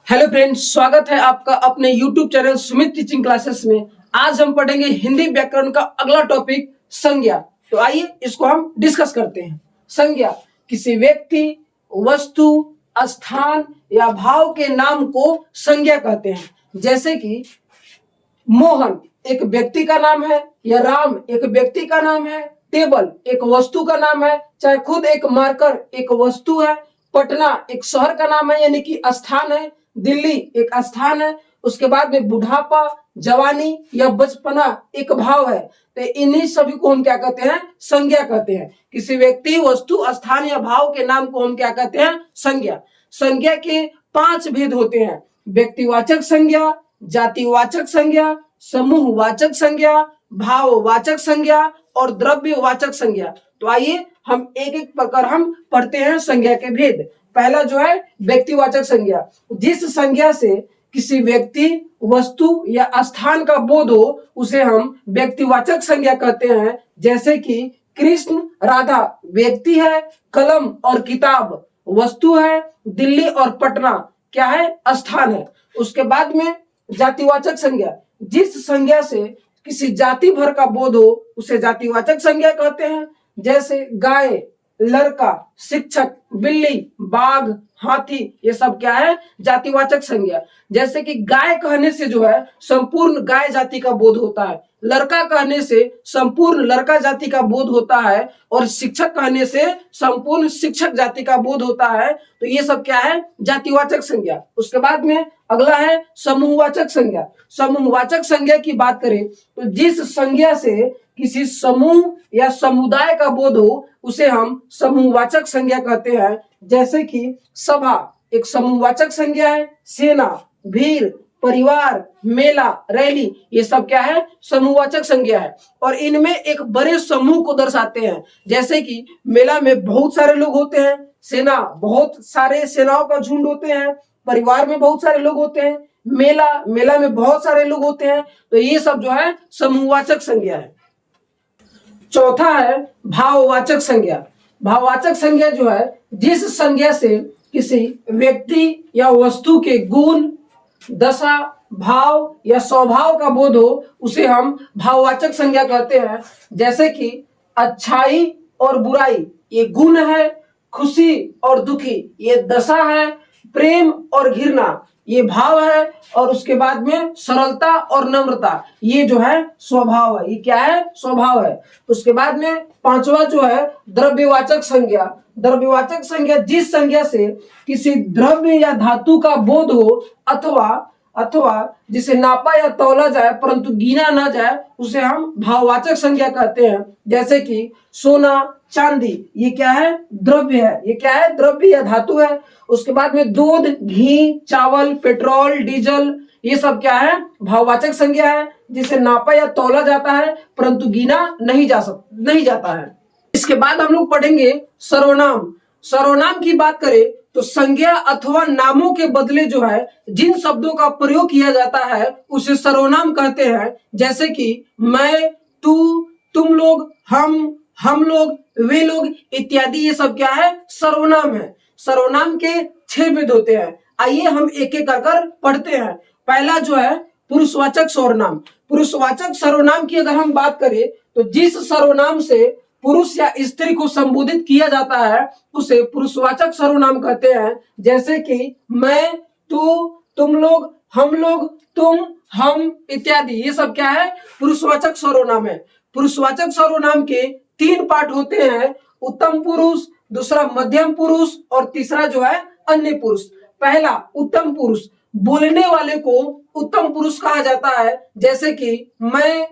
Hello friends, स्वागत है आपका अपने YouTube channel Sumit teaching classes में। आज हम पढ़ेंगे हिंदी व्याकरण का अगला टॉपिक संज्ञा। तो आइए इसको हम डिस्कस करते हैं। संज्ञा किसी व्यक्ति, वस्तु, स्थान या भाव के नाम को संज्ञा कहते हैं। जैसे कि मोहन एक व्यक्ति का नाम है, या राम एक व्यक्ति का नाम है, टेबल एक वस्तु का नाम है, चाहे खुद एक मार्कर एक वस्तु है, पटना एक शहर का नाम है यानी कि स्थान है, दिल्ली एक स्थान है। उसके बाद में बुढ़ापा, जवानी या बचपना एक भाव है। तो इन्हीं सभी को हम क्या कहते हैं? संज्ञा कहते हैं। किसी व्यक्ति, वस्तु, स्थान या भाव के नाम को हम क्या कहते हैं? संज्ञा। संज्ञा के 5 भेद होते हैं: व्यक्तिवाचक संज्ञा, जातिवाचक संज्ञा, समूहवाचक संज्ञा, भाववाचक संज्ञा और द्रव्यवाचक संज्ञा। तो आइए हम एक एक प्रकार हम पढ़ते हैं संज्ञा के भेद। पहला जो है व्यक्तिवाचक संज्ञा, जिस संज्ञा से किसी व्यक्ति, वस्तु या स्थान का बोध हो उसे हम व्यक्तिवाचक संज्ञा कहते हैं। जैसे कि कृष्ण, राधा व्यक्ति है, कलम और किताब वस्तु है, दिल्ली और पटना क्या है? स्थान है। उसके बाद में जातिवाचक संज्ञा, जिस संज्ञा से किसी जाति भर का बोध हो उसे जातिवाचक संज्ञा कहते हैं। जैसे गाय, लड़का, शिक्षक, बिल्ली, बाघ, हाथी, ये सब क्या है? जातिवाचक संज्ञा। जैसे कि गाय कहने से जो है संपूर्ण गाय जाति का बोध होता है, लड़का कहने से संपूर्ण लड़का जाति का बोध होता है, और शिक्षक कहने से संपूर्ण शिक्षक जाति का बोध होता है। तो ये सब क्या है? जातिवाचक संज्ञा। उसके बाद में अगला है समूहवाचक संज्ञा। समूहवाचक संज्ञा की बात करें तो जिस संज्ञा से किसी समूह या समुदाय का बोध हो उसे हम समूहवाचक संज्ञा कहते हैं। जैसे कि सभा एक समूहवाचक संज्ञा है, सेना, भीड़, परिवार, मेला, रैली, ये सब क्या है? समूहवाचक संज्ञा है। और इनमें एक बड़े समूह को दर्शाते हैं। जैसे कि मेला में बहुत सारे लोग होते हैं, सेना बहुत सारे सेनाओं का झुंड होते हैं, परिवार में बहुत सारे लोग होते हैं, मेला में बहुत सारे लोग होते हैं। तो ये सब जो है समूहवाचक संज्ञा है। चौथा है भाववाचक संज्ञा। भाववाचक संज्ञा जो है जिस संज्ञा से किसी व्यक्ति या वस्तु के गुण, दशा, भाव या स्वभाव का बोध हो उसे हम भाववाचक संज्ञा कहते हैं। जैसे कि अच्छाई और बुराई ये गुण है, खुशी और दुखी ये दशा है, प्रेम और घृणा ये भाव है, और उसके बाद में सरलता और नम्रता ये जो है स्वभाव है। ये क्या है? स्वभाव है। उसके बाद में पांचवा जो है द्रव्यवाचक संज्ञा। द्रव्यवाचक संज्ञा जिस संज्ञा से किसी द्रव्य या धातु का बोध हो अथवा जिसे नापा या तौला जाए परंतु गिना ना जाए उसे हम भाववाचक संज्ञा कहते हैं। जैसे कि सोना, चांदी ये क्या है? द्रव्य है। ये क्या है? द्रव्य या धातु है। उसके बाद में दूध, घी, चावल, पेट्रोल, डीजल ये सब क्या है? भाववाचक संज्ञा है, जिसे नापा या तौला जाता है परंतु गिना नहीं जाता है। इसके बाद हम लोग पढ़ेंगे सर्वनाम। सर्वनाम की बात करें तो संज्ञा अथवा नामों के बदले जो है जिन शब्दों का प्रयोग किया जाता है उसे सर्वनाम कहते हैं। जैसे कि मैं, तू, तुम लोग, हम लोग, वे लोग इत्यादि ये सब क्या है? सर्वनाम है। सर्वनाम के 6 भेद होते हैं। आइए हम एक एक कर पढ़ते हैं। पहला जो है पुरुषवाचक सर्वनाम। पुरुषवाचक सर्वनाम की अगर हम बात करें तो जिस सर्वनाम से पुरुष या स्त्री को संबोधित किया जाता है उसे पुरुषवाचक सर्वनाम कहते हैं। जैसे कि मैं, तू, तुम लोग, हम लोग, तुम, हम इत्यादि ये सब क्या है? पुरुषवाचक सर्वनाम है। पुरुषवाचक सर्वनाम के 3 पार्ट होते हैं: उत्तम पुरुष, दूसरा मध्यम पुरुष और तीसरा जो है अन्य पुरुष। पहला उत्तम पुरुष, बोलने वाले को उत्तम पुरुष कहा जाता है। जैसे कि मैं,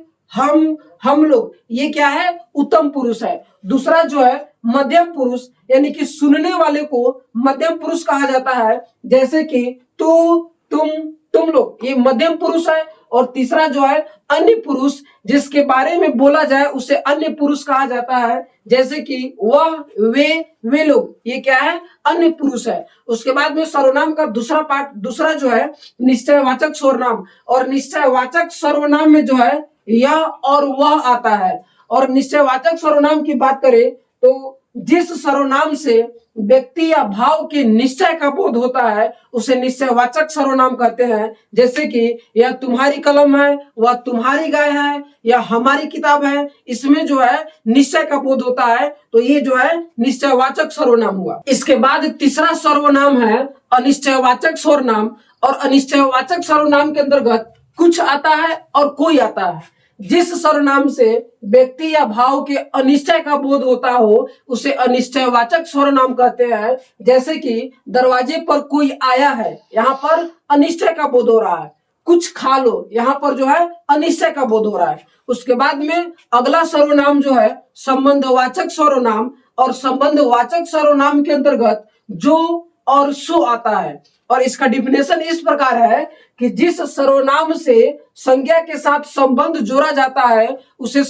हम लोग ये क्या है? उत्तम पुरुष है। दूसरा जो है मध्यम पुरुष यानी कि सुनने वाले को मध्यम पुरुष कहा जाता है। जैसे कि तू, तुम लोग ये मध्यम पुरुष है। और तीसरा जो है अन्य पुरुष, जिसके बारे में बोला जाए उसे अन्य पुरुष कहा जाता है। जैसे कि वह, वे लोग ये क्या है? अन्य पुरुष है। उसके बाद में सर्वनाम का दूसरा जो है निश्चयवाचक सर्वनाम। और निश्चयवाचक सर्वनाम में जो है यह और वह आता है। और निश्चयवाचक सर्वनाम की बात करें तो जिस सर्वनाम से व्यक्ति या भाव के निश्चय का बोध होता है उसे निश्चयवाचक सर्वनाम कहते हैं। जैसे कि यह तुम्हारी कलम है, वह तुम्हारी गाय है, या हमारी किताब है, इसमें जो है निश्चय का बोध होता है, तो ये जो है निश्चयवाचक सर्वनाम हुआ। इसके बाद तीसरा सर्वनाम है अनिश्चयवाचक सर्वनाम। और अनिश्चयवाचक सर्वनाम के अंतर्गत कुछ आता है और कोई आता है। जिस सर्वनाम से व्यक्ति या भाव के अनिश्चय का बोध होता हो उसे अनिश्चयवाचक सर्वनाम कहते हैं। जैसे कि दरवाजे पर कोई आया है, यहाँ पर अनिश्चय का बोध हो रहा है। कुछ खा लो, यहाँ पर जो है अनिश्चय का बोध हो रहा है। उसके बाद में अगला सर्वनाम जो है संबंधवाचक सर्वनाम। और संबंधवाचक सर्वनाम के अंतर्गत जो और सो आता है। और इसका डिफिनेशन इस प्रकार है कि जिस सर्वनाम से संज्ञा के साथ संबंध जोड़ा जाता है उसे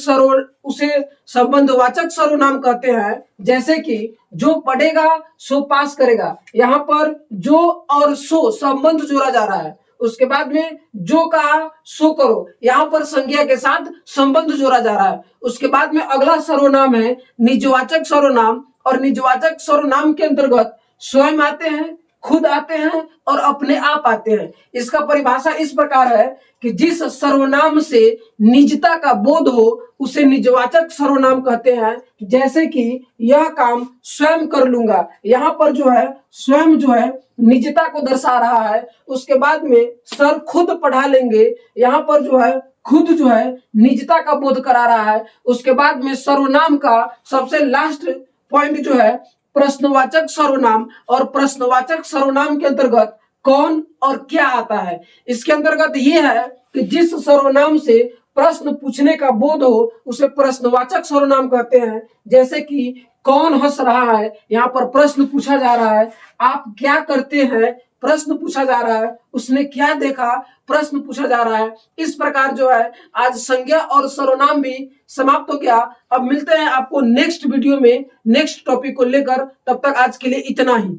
संबंधवाचक सर्वनाम कहते हैं। जैसे कि जो पढ़ेगा सो पास करेगा, यहाँ पर जो और सो संबंध जोड़ा जा रहा है। उसके बाद में जो कहा सो करो, यहाँ पर संज्ञा के साथ संबंध जोड़ा जा रहा है। उसके बाद में अगला सर्वनाम है निजवाचक सर्वनाम। और निजवाचक सर्वनाम के अंतर्गत स्वयं आते हैं, खुद आते हैं और अपने आप आते हैं। इसका परिभाषा इस प्रकार है कि जिस सर्वनाम से निजता का बोध हो उसे निजवाचक सर्वनाम कहते हैं। जैसे कि यह काम स्वयं कर लूंगा, यहाँ पर जो है स्वयं जो है निजता को दर्शा रहा है। उसके बाद में सर खुद पढ़ा लेंगे, यहाँ पर जो है खुद जो है निजता का बोध करा रहा है। उसके बाद में सर्वनाम का सबसे लास्ट पॉइंट जो है प्रश्नवाचक सर्वनाम। और प्रश्नवाचक सर्वनाम के अंतर्गत कौन और क्या आता है। इसके अंतर्गत ये है कि जिस सर्वनाम से प्रश्न पूछने का बोध हो उसे प्रश्नवाचक सर्वनाम कहते हैं। जैसे कि कौन हंस रहा है, यहाँ पर प्रश्न पूछा जा रहा है। आप क्या करते हैं, प्रश्न पूछा जा रहा है। उसने क्या देखा, प्रश्न पूछा जा रहा है। इस प्रकार जो है आज संज्ञा और सर्वनाम भी समाप्त हो गया। अब मिलते हैं आपको नेक्स्ट वीडियो में नेक्स्ट टॉपिक को लेकर। तब तक आज के लिए इतना ही।